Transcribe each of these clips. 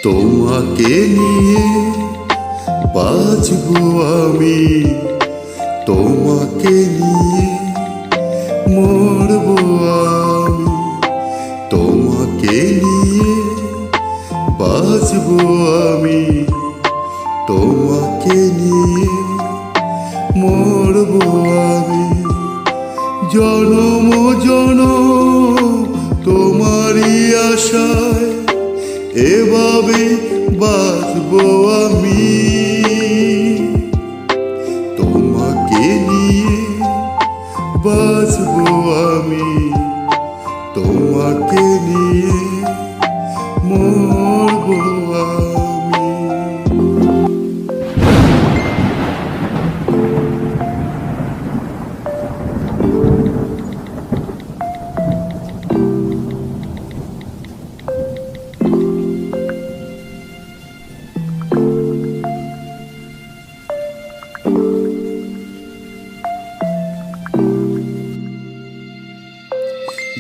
তোমাকে নিয়ে বাঁচবো আমি, তোমাকে নিয়ে মরবো আমি, তোমাকে নিয়ে বাঁচবো আমি, তোমাকে নিয়ে মরবো আমি। জনম জনম তোমারই আশায় এভাবে বাঁচবো আমি, তোমাকে নিয়ে বাঁচবো আমি, তোমাকে নিয়ে মরবো আমি।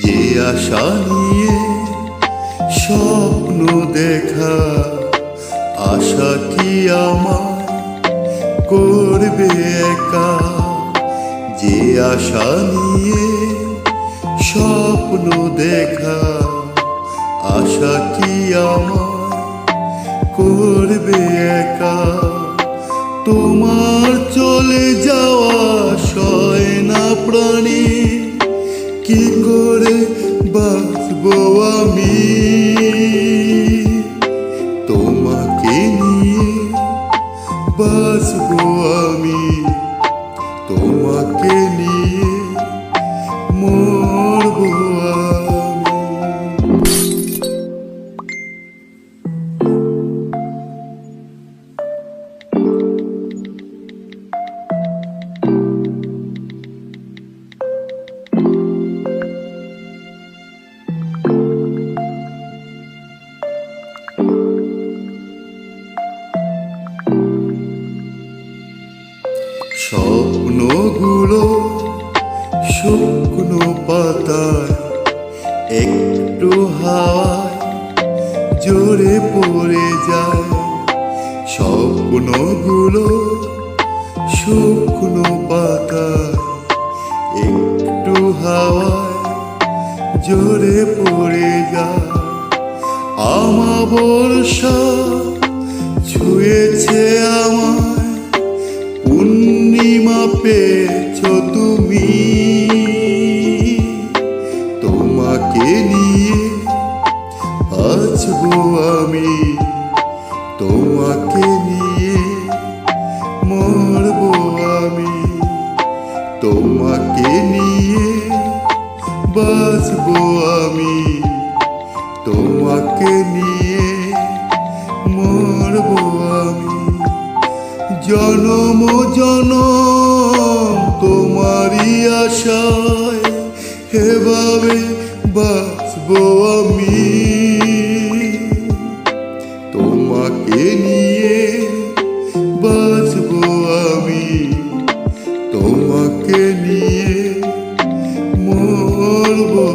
যে আশা নিয়ে স্বপ্ন দেখা, আশা কি আমার করবে একা? যে আশা নিয়ে স্বপ্ন দেখা, আশা কি আমার করবে একা? তোমার চলে যাওয়া সয় না প্রাণী, কি করে বাঁচবো আমি? তোমাকে নিয়ে বাঁচবো আমি, তোমাকে নিয়ে মরবো আমি। স্বপ্নগুলো শুকনো পাতায় একটু হাওয়ায় জোরে পড়ে যায়। স্বপ্নগুলো শুকনো পাতায় একটু হাওয়ায় জোরে পড়ে যায়। আমাবর্ষা ছুঁয়েছে আমায়, পূর্ণিমা পেয়েছো তুমি, তোমাকে নিয়ে বাঁচবো আমি, তোমাকে নিয়ে মরবো আমি, তোমাকে নিয়ে বাঁচবো আমি, তোমাকে নিয়ে মরবো আমি। জনম জনম তোমারই আশায় এভাবে বাঁচবো আমি, তোমাকে নিয়ে বাঁচবো আমি, তোমাকে নিয়ে মরবো।